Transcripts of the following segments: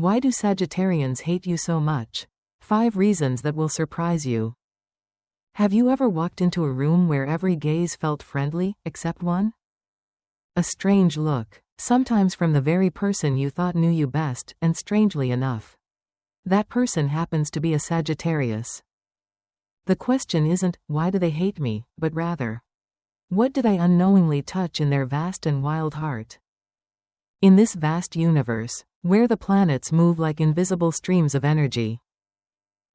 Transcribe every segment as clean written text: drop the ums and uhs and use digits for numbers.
Why do Sagittarians hate you so much? 5 reasons that will surprise you. Have you ever walked into a room where every gaze felt friendly, except one? A strange look, sometimes from the very person you thought knew you best, and strangely enough, that person happens to be a Sagittarius. The question isn't, why do they hate me, but rather, what did I unknowingly touch in their vast and wild heart? In this vast universe, where the planets move like invisible streams of energy,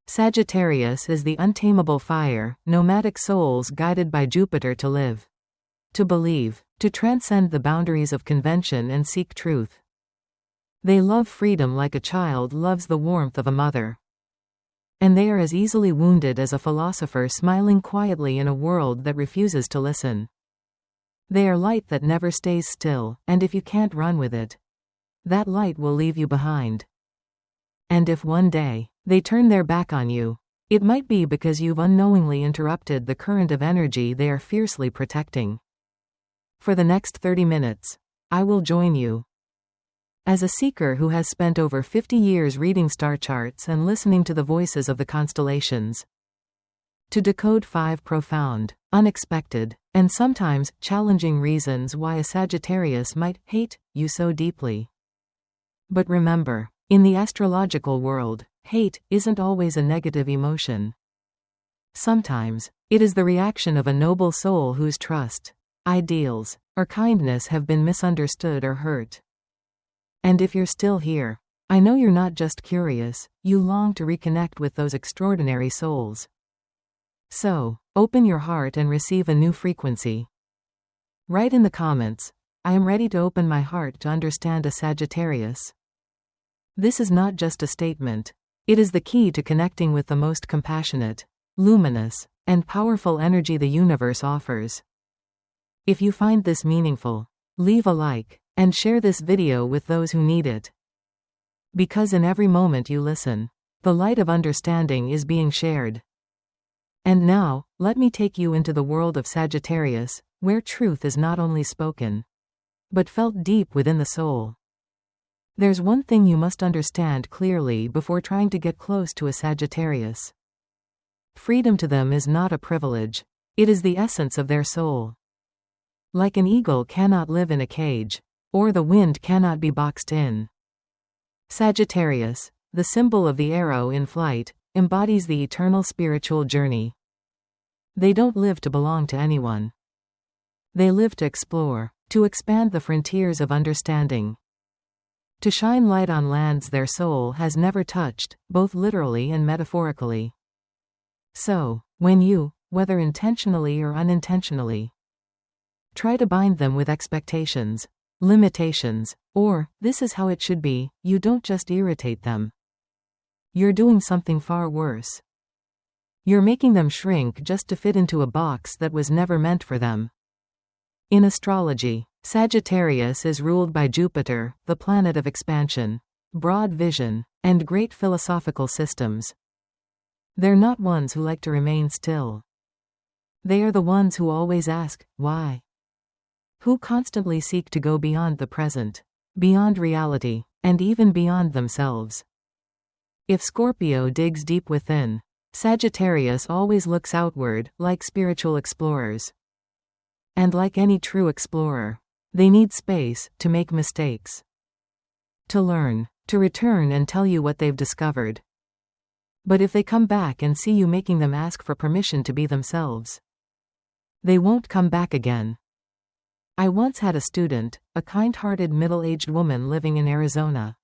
Sagittarius is the untamable fire, nomadic souls guided by Jupiter to live, to believe, to transcend the boundaries of convention and seek truth. They love freedom like a child loves the warmth of a mother. And they are as easily wounded as a philosopher smiling quietly in a world that refuses to listen. They are light that never stays still, and if you can't run with it, that light will leave you behind. And if one day they turn their back on you, it might be because you've unknowingly interrupted the current of energy they are fiercely protecting. For the next 30 minutes, I will join you. As a seeker who has spent over 50 years reading star charts and listening to the voices of the constellations, to decode 5 profound, unexpected, and sometimes challenging reasons why a Sagittarius might hate you so deeply. But remember, in the astrological world, hate isn't always a negative emotion. Sometimes, it is the reaction of a noble soul whose trust, ideals, or kindness have been misunderstood or hurt. And if you're still here, I know you're not just curious, you long to reconnect with those extraordinary souls. So, open your heart and receive a new frequency. Write in the comments, I am ready to open my heart to understand a Sagittarius. This is not just a statement. It is the key to connecting with the most compassionate, luminous, and powerful energy the universe offers. If you find this meaningful, leave a like, and share this video with those who need it. Because in every moment you listen, the light of understanding is being shared. And now, let me take you into the world of Sagittarius, where truth is not only spoken, but felt deep within the soul. There's one thing you must understand clearly before trying to get close to a Sagittarius. Freedom to them is not a privilege, it is the essence of their soul. Like an eagle cannot live in a cage, or the wind cannot be boxed in. Sagittarius, the symbol of the arrow in flight, embodies the eternal spiritual journey. They don't live to belong to anyone. They live to explore, to expand the frontiers of understanding, to shine light on lands their soul has never touched, both literally and metaphorically. So, when you, whether intentionally or unintentionally, try to bind them with expectations, limitations, or, this is how it should be, you don't just irritate them. You're doing something far worse. You're making them shrink just to fit into a box that was never meant for them. In astrology, Sagittarius is ruled by Jupiter, the planet of expansion, broad vision, and great philosophical systems. They're not ones who like to remain still. They are the ones who always ask, why? Who constantly seek to go beyond the present, beyond reality, and even beyond themselves. If Scorpio digs deep within, Sagittarius always looks outward, like spiritual explorers. And like any true explorer, they need space to make mistakes, to learn, to return and tell you what they've discovered. But if they come back and see you making them ask for permission to be themselves, they won't come back again. I once had a student, a kind-hearted middle-aged woman living in Arizona,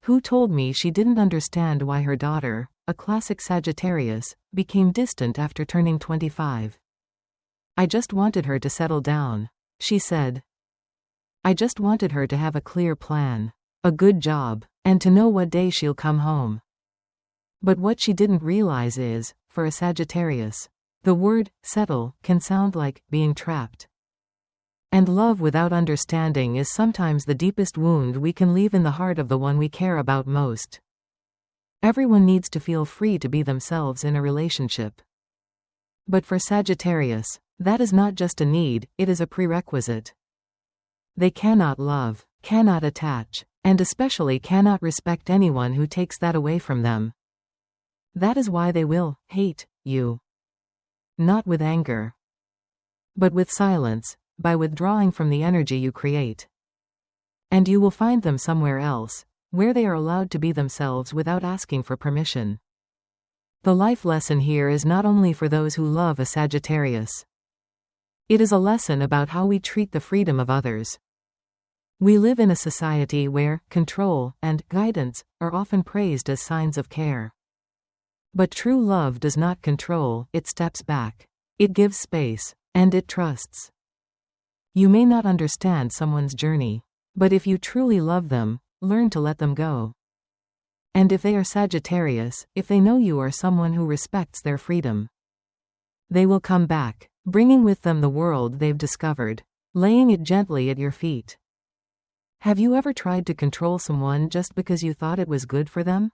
who told me she didn't understand why her daughter, a classic Sagittarius, became distant after turning 25. I just wanted her to settle down, she said. I just wanted her to have a clear plan, a good job, and to know what day she'll come home. But what she didn't realize is, for a Sagittarius, the word settle can sound like being trapped. And love without understanding is sometimes the deepest wound we can leave in the heart of the one we care about most. Everyone needs to feel free to be themselves in a relationship. But for Sagittarius, that is not just a need, it is a prerequisite. They cannot love, cannot attach, and especially cannot respect anyone who takes that away from them. That is why they will hate you. Not with anger, but with silence, by withdrawing from the energy you create. And you will find them somewhere else, where they are allowed to be themselves without asking for permission. The life lesson here is not only for those who love a Sagittarius. It is a lesson about how we treat the freedom of others. We live in a society where control and guidance are often praised as signs of care. But true love does not control, it steps back. It gives space, and it trusts. You may not understand someone's journey, but if you truly love them, learn to let them go. And if they are Sagittarius, if they know you are someone who respects their freedom, they will come back, bringing with them the world they've discovered, laying it gently at your feet. Have you ever tried to control someone just because you thought it was good for them?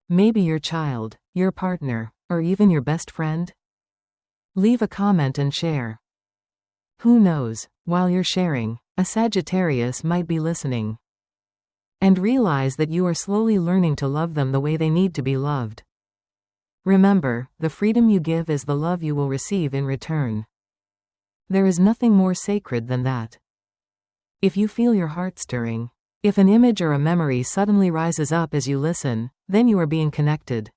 Maybe your child, your partner, or even your best friend? Leave a comment and share. Who knows, while you're sharing, a Sagittarius might be listening. And realize that you are slowly learning to love them the way they need to be loved. Remember, the freedom you give is the love you will receive in return. There is nothing more sacred than that. If you feel your heart stirring, if an image or a memory suddenly rises up as you listen, then you are being connected.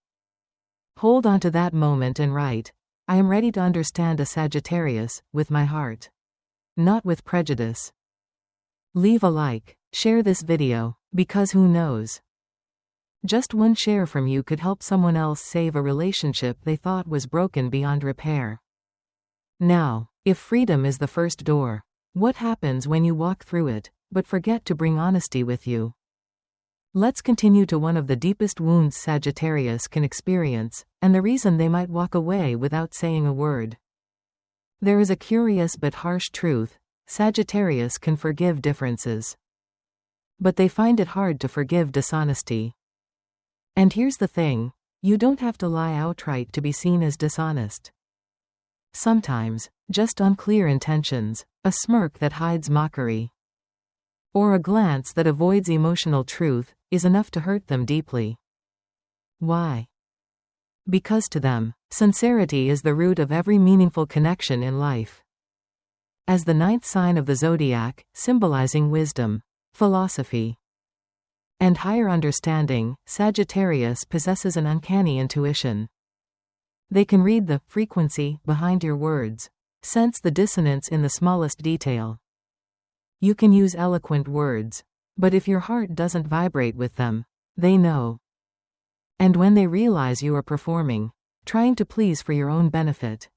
Hold on to that moment and write, I am ready to understand a Sagittarius, with my heart. Not with prejudice. Leave a like, share this video, because who knows? Just one share from you could help someone else save a relationship they thought was broken beyond repair. Now, if freedom is the first door, what happens when you walk through it, but forget to bring honesty with you? Let's continue to one of the deepest wounds Sagittarius can experience, and the reason they might walk away without saying a word. There is a curious but harsh truth: Sagittarius can forgive differences, but they find it hard to forgive dishonesty. And here's the thing, you don't have to lie outright to be seen as dishonest. Sometimes, just unclear intentions, a smirk that hides mockery, or a glance that avoids emotional truth, is enough to hurt them deeply. Why? Because to them, sincerity is the root of every meaningful connection in life. As the 9th sign of the Zodiac, symbolizing wisdom, philosophy, and higher understanding, Sagittarius possesses an uncanny intuition. They can read the frequency behind your words, sense the dissonance in the smallest detail. You can use eloquent words, but if your heart doesn't vibrate with them, they know. And when they realize you are performing, trying to please for your own benefit,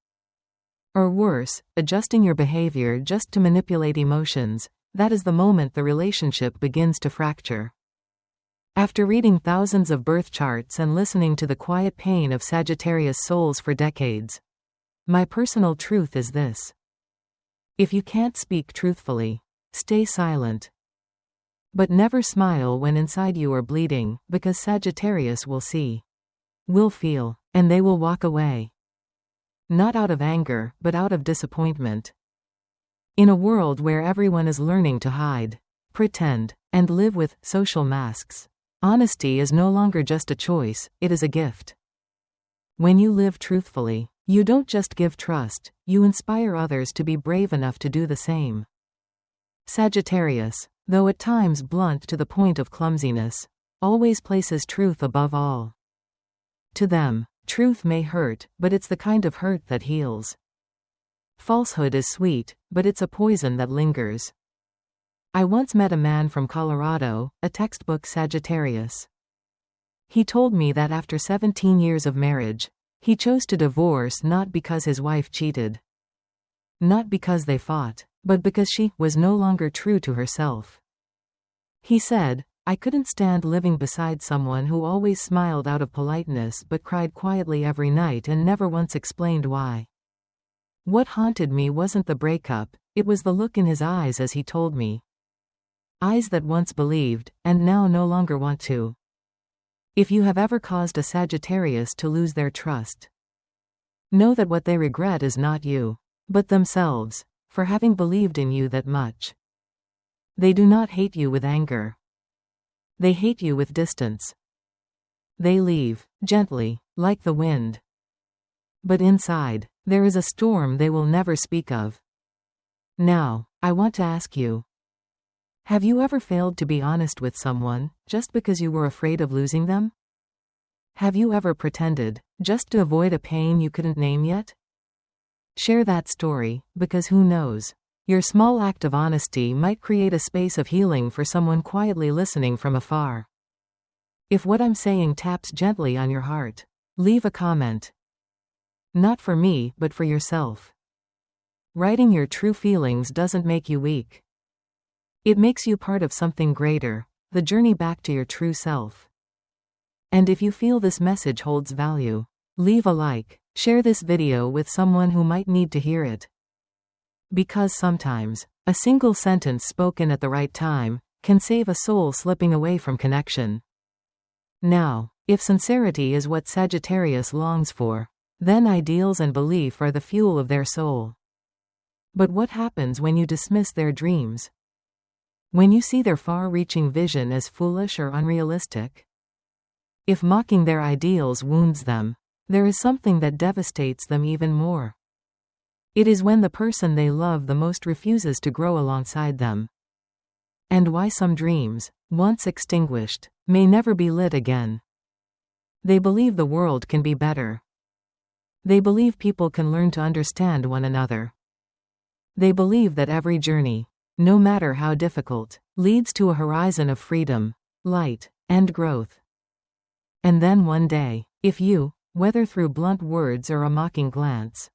or worse, adjusting your behavior just to manipulate emotions, that is the moment the relationship begins to fracture. After reading thousands of birth charts and listening to the quiet pain of Sagittarius souls for decades, my personal truth is this: if you can't speak truthfully, stay silent. But never smile when inside you are bleeding, because Sagittarius will see, will feel, and they will walk away. Not out of anger, but out of disappointment. In a world where everyone is learning to hide, pretend, and live with social masks, honesty is no longer just a choice, it is a gift. When you live truthfully, you don't just give trust, you inspire others to be brave enough to do the same. Sagittarius, though at times blunt to the point of clumsiness, always places truth above all. To them, truth may hurt, but it's the kind of hurt that heals. Falsehood is sweet, but it's a poison that lingers. I once met a man from Colorado, a textbook Sagittarius. He told me that after 17 years of marriage, he chose to divorce not because his wife cheated, not because they fought, but because she was no longer true to herself. He said, I couldn't stand living beside someone who always smiled out of politeness but cried quietly every night and never once explained why. What haunted me wasn't the breakup, it was the look in his eyes as he told me. Eyes that once believed, and now no longer want to. If you have ever caused a Sagittarius to lose their trust, know that what they regret is not you, but themselves, for having believed in you that much. They do not hate you with anger. They hate you with distance. They leave, gently, like the wind. But inside, there is a storm they will never speak of. Now, I want to ask you. Have you ever failed to be honest with someone, just because you were afraid of losing them? Have you ever pretended, just to avoid a pain you couldn't name yet? Share that story, because who knows? Your small act of honesty might create a space of healing for someone quietly listening from afar. If what I'm saying taps gently on your heart, leave a comment. Not for me, but for yourself. Writing your true feelings doesn't make you weak. It makes you part of something greater, the journey back to your true self. And if you feel this message holds value, leave a like, share this video with someone who might need to hear it. Because sometimes, a single sentence spoken at the right time can save a soul slipping away from connection. Now, if sincerity is what Sagittarius longs for, then ideals and belief are the fuel of their soul. But what happens when you dismiss their dreams? When you see their far-reaching vision as foolish or unrealistic? If mocking their ideals wounds them, there is something that devastates them even more. It is when the person they love the most refuses to grow alongside them. And why some dreams, once extinguished, may never be lit again. They believe the world can be better. They believe people can learn to understand one another. They believe that every journey, no matter how difficult, leads to a horizon of freedom, light, and growth. And then one day, if you, whether through blunt words or a mocking glance,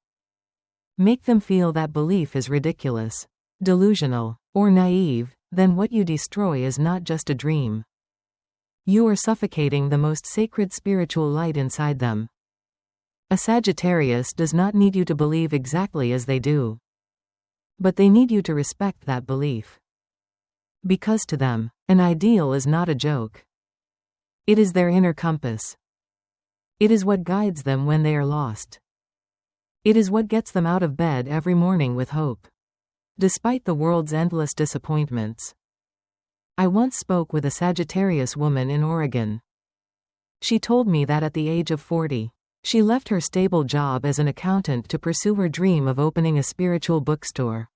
make them feel that belief is ridiculous, delusional, or naive, then what you destroy is not just a dream. You are suffocating the most sacred spiritual light inside them. A Sagittarius does not need you to believe exactly as they do. But they need you to respect that belief. Because to them, an ideal is not a joke. It is their inner compass. It is what guides them when they are lost. It is what gets them out of bed every morning with hope, despite the world's endless disappointments. I once spoke with a Sagittarius woman in Oregon. She told me that at the age of 40, she left her stable job as an accountant to pursue her dream of opening a spiritual bookstore.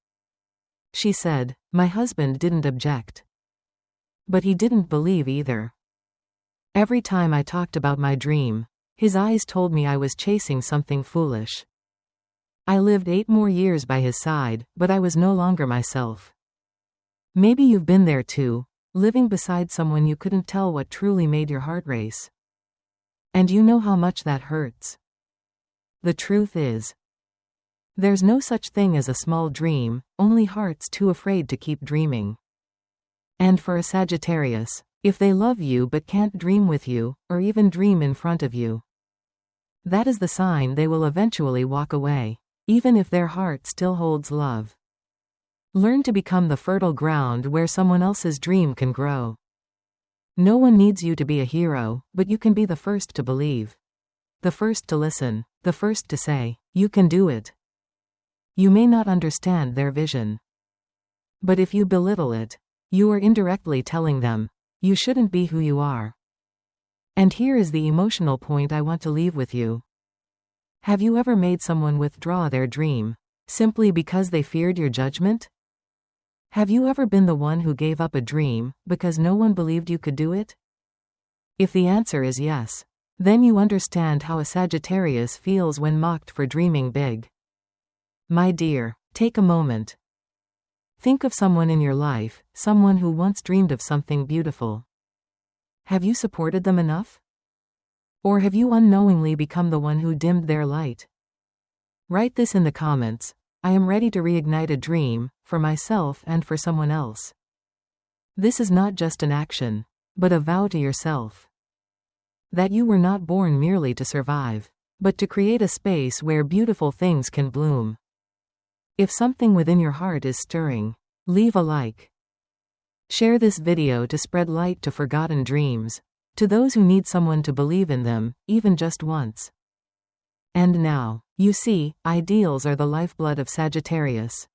She said, "My husband didn't object. But he didn't believe either. Every time I talked about my dream, his eyes told me I was chasing something foolish. I lived 8 more years by his side, but I was no longer myself." Maybe you've been there too, living beside someone you couldn't tell what truly made your heart race. And you know how much that hurts. The truth is, there's no such thing as a small dream, only hearts too afraid to keep dreaming. And for a Sagittarius, if they love you but can't dream with you, or even dream in front of you, that is the sign they will eventually walk away, even if their heart still holds love. Learn to become the fertile ground where someone else's dream can grow. No one needs you to be a hero, but you can be the first to believe. The first to listen, the first to say, "You can do it." You may not understand their vision. But if you belittle it, you are indirectly telling them, you shouldn't be who you are. And here is the emotional point I want to leave with you. Have you ever made someone withdraw their dream, simply because they feared your judgment? Have you ever been the one who gave up a dream, because no one believed you could do it? If the answer is yes, then you understand how a Sagittarius feels when mocked for dreaming big. My dear, take a moment. Think of someone in your life, someone who once dreamed of something beautiful. Have you supported them enough? Or have you unknowingly become the one who dimmed their light? Write this in the comments. I am ready to reignite a dream, for myself and for someone else. This is not just an action, but a vow to yourself. That you were not born merely to survive, but to create a space where beautiful things can bloom. If something within your heart is stirring, leave a like. Share this video to spread light to forgotten dreams, to those who need someone to believe in them, even just once. And now, you see, ideals are the lifeblood of Sagittarius.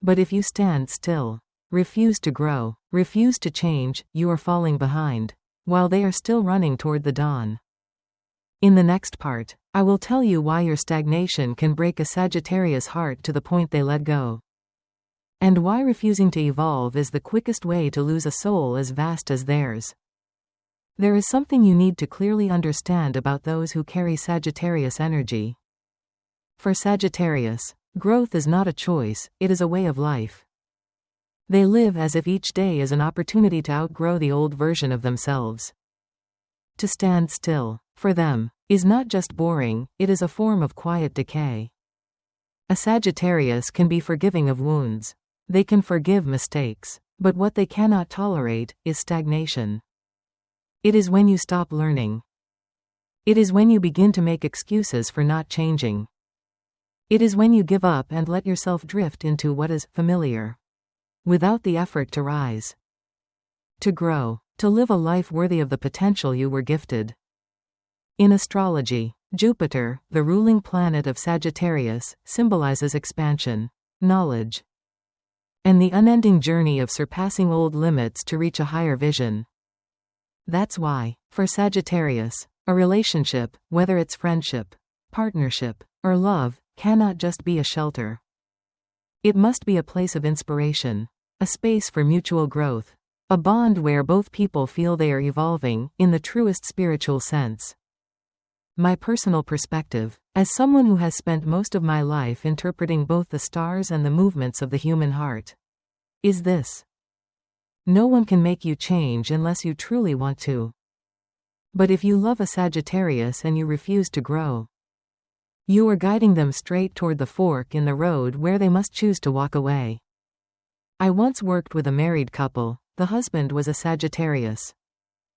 But if you stand still, refuse to grow, refuse to change, you are falling behind, while they are still running toward the dawn. In the next part, I will tell you why your stagnation can break a Sagittarius heart to the point they let go. And why refusing to evolve is the quickest way to lose a soul as vast as theirs. There is something you need to clearly understand about those who carry Sagittarius energy. For Sagittarius, growth is not a choice, it is a way of life. They live as if each day is an opportunity to outgrow the old version of themselves. To stand still, for them, is not just boring, it is a form of quiet decay. A Sagittarius can be forgiving of wounds. They can forgive mistakes, but what they cannot tolerate is stagnation. It is when you stop learning. It is when you begin to make excuses for not changing. It is when you give up and let yourself drift into what is familiar, without the effort to rise, to grow, to live a life worthy of the potential you were gifted. In astrology, Jupiter, the ruling planet of Sagittarius, symbolizes expansion, knowledge, and the unending journey of surpassing old limits to reach a higher vision. That's why, for Sagittarius, a relationship, whether it's friendship, partnership, or love, cannot just be a shelter. It must be a place of inspiration, a space for mutual growth, a bond where both people feel they are evolving, in the truest spiritual sense. My personal perspective, as someone who has spent most of my life interpreting both the stars and the movements of the human heart, is this: no one can make you change unless you truly want to. But if you love a Sagittarius and you refuse to grow, you are guiding them straight toward the fork in the road where they must choose to walk away. I once worked with a married couple. The husband was a Sagittarius,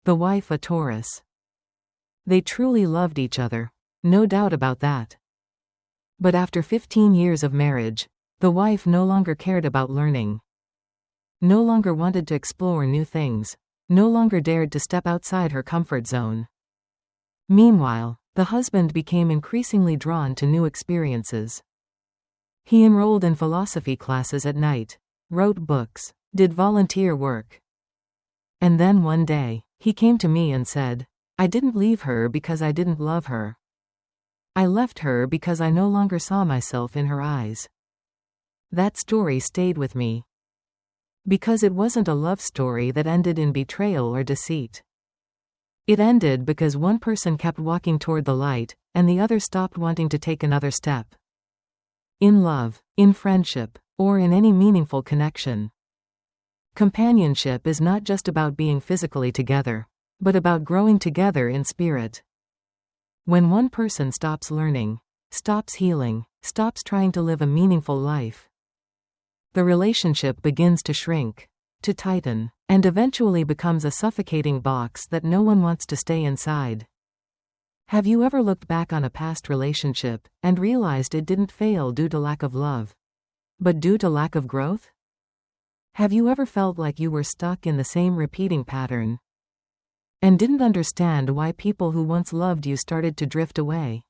the wife a Taurus. They truly loved each other, no doubt about that. But after 15 years of marriage, the wife no longer cared about learning, no longer wanted to explore new things, no longer dared to step outside her comfort zone. Meanwhile, the husband became increasingly drawn to new experiences. He enrolled in philosophy classes at night, wrote books, did volunteer work. And then one day, he came to me and said, "I didn't leave her because I didn't love her. I left her because I no longer saw myself in her eyes." That story stayed with me. Because it wasn't a love story that ended in betrayal or deceit. It ended because one person kept walking toward the light, and the other stopped wanting to take another step. In love, in friendship, or in any meaningful connection, companionship is not just about being physically together, but about growing together in spirit. When one person stops learning, stops healing, stops trying to live a meaningful life, the relationship begins to shrink, to tighten, and eventually becomes a suffocating box that no one wants to stay inside. Have you ever looked back on a past relationship and realized it didn't fail due to lack of love, but due to lack of growth? Have you ever felt like you were stuck in the same repeating pattern and didn't understand why people who once loved you started to drift away?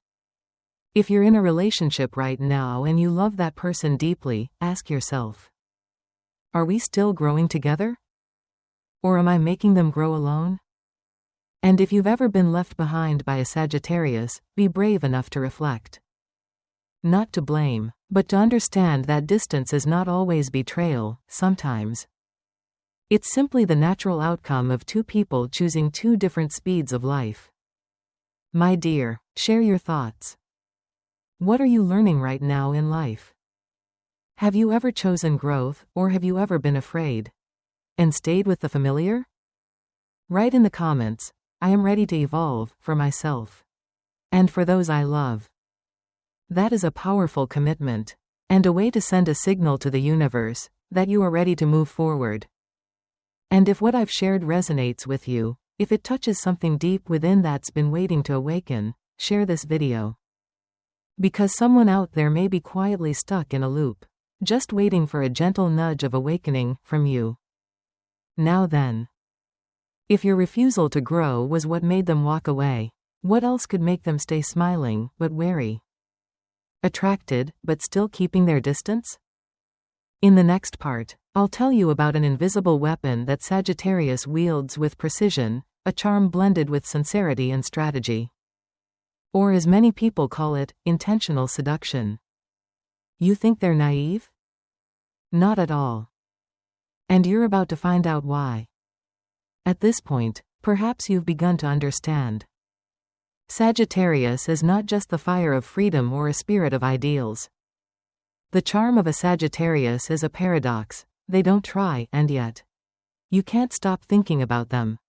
If you're in a relationship right now and you love that person deeply, ask yourself, are we still growing together? Or am I making them grow alone? And if you've ever been left behind by a Sagittarius, be brave enough to reflect. Not to blame, but to understand that distance is not always betrayal. Sometimes it's simply the natural outcome of two people choosing two different speeds of life. My dear, share your thoughts. What are you learning right now in life? Have you ever chosen growth, or have you ever been afraid and stayed with the familiar? Write in the comments, "I am ready to evolve, for myself and for those I love." That is a powerful commitment, and a way to send a signal to the universe that you are ready to move forward. And if what I've shared resonates with you, if it touches something deep within that's been waiting to awaken, share this video. Because someone out there may be quietly stuck in a loop, just waiting for a gentle nudge of awakening from you. Now then, if your refusal to grow was what made them walk away, what else could make them stay smiling, but wary? Attracted, but still keeping their distance? In the next part, I'll tell you about an invisible weapon that Sagittarius wields with precision, a charm blended with sincerity and strategy. Or as many people call it, intentional seduction. You think they're naive? Not at all. And you're about to find out why. At this point, perhaps you've begun to understand. Sagittarius is not just the fire of freedom or a spirit of ideals. The charm of a Sagittarius is a paradox. They don't try, and yet you can't stop thinking about them.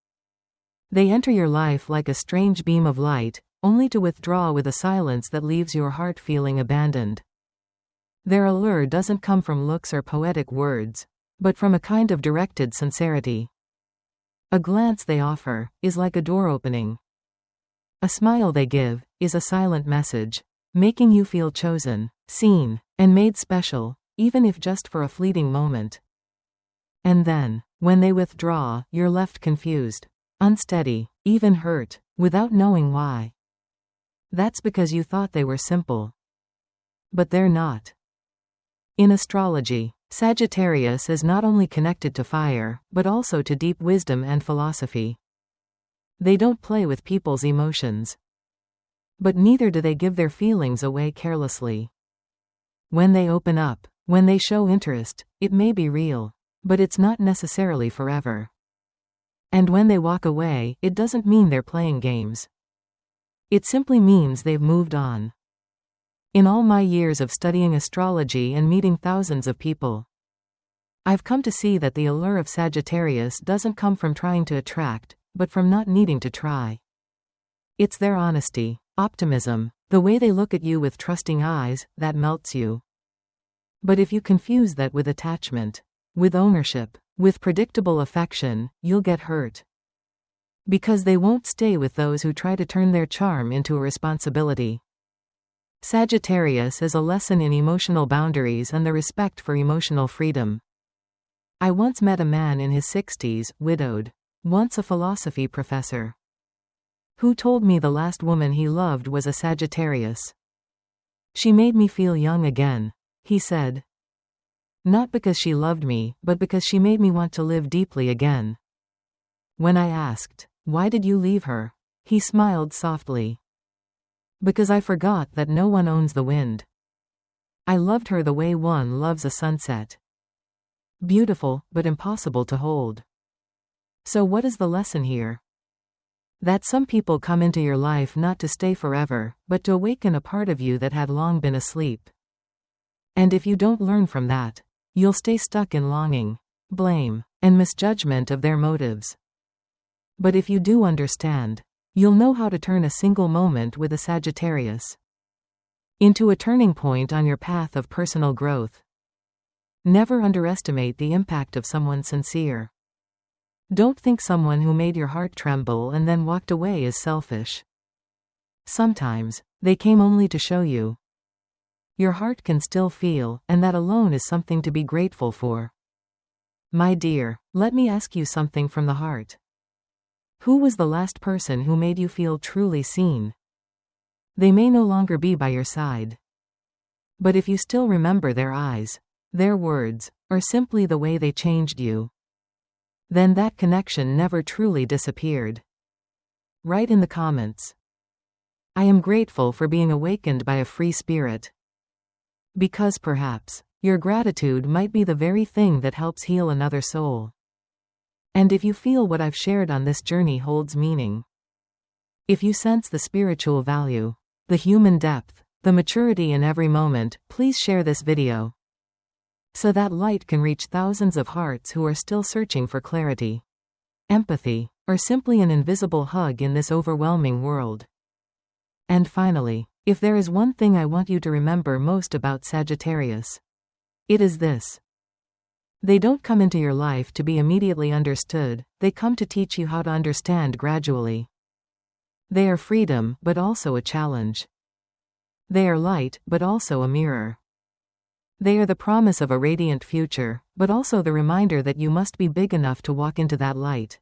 They enter your life like a strange beam of light, only to withdraw with a silence that leaves your heart feeling abandoned. Their allure doesn't come from looks or poetic words, but from a kind of directed sincerity. A glance they offer is like a door opening. A smile they give is a silent message, making you feel chosen, seen, and made special, even if just for a fleeting moment. And then, when they withdraw, you're left confused, unsteady, even hurt, without knowing why. That's because you thought they were simple. But they're not. In astrology, Sagittarius is not only connected to fire, but also to deep wisdom and philosophy. They don't play with people's emotions. But neither do they give their feelings away carelessly. When they open up, when they show interest, it may be real, but it's not necessarily forever. And when they walk away, it doesn't mean they're playing games. It simply means they've moved on. In all my years of studying astrology and meeting thousands of people, I've come to see that the allure of Sagittarius doesn't come from trying to attract, but from not needing to try. It's their honesty, optimism, the way they look at you with trusting eyes, that melts you. But if you confuse that with attachment, with ownership, with predictable affection, you'll get hurt. Because they won't stay with those who try to turn their charm into a responsibility. Sagittarius is a lesson in emotional boundaries and the respect for emotional freedom. I once met a man in his 60s, widowed, once a philosophy professor, who told me the last woman he loved was a Sagittarius. She made me feel young again, he said. Not because she loved me, but because she made me want to live deeply again. When I asked, "Why did you leave her?" he smiled softly. Because I forgot that no one owns the wind. I loved her the way one loves a sunset. Beautiful, but impossible to hold. So what is the lesson here? That some people come into your life not to stay forever, but to awaken a part of you that had long been asleep. And if you don't learn from that, you'll stay stuck in longing, blame, and misjudgment of their motives. But if you do understand, you'll know how to turn a single moment with a Sagittarius into a turning point on your path of personal growth. Never underestimate the impact of someone sincere. Don't think someone who made your heart tremble and then walked away is selfish. Sometimes, they came only to show you your heart can still feel, and that alone is something to be grateful for. My dear, let me ask you something from the heart. Who was the last person who made you feel truly seen? They may no longer be by your side. But if you still remember their eyes, their words, or simply the way they changed you, then that connection never truly disappeared. Write in the comments. I am grateful for being awakened by a free spirit. Because perhaps, your gratitude might be the very thing that helps heal another soul. And if you feel what I've shared on this journey holds meaning, if you sense the spiritual value, the human depth, the maturity in every moment, please share this video, so that light can reach thousands of hearts who are still searching for clarity, empathy, or simply an invisible hug in this overwhelming world. And finally, if there is one thing I want you to remember most about Sagittarius, it is this. They don't come into your life to be immediately understood, they come to teach you how to understand gradually. They are freedom, but also a challenge. They are light, but also a mirror. They are the promise of a radiant future, but also the reminder that you must be big enough to walk into that light.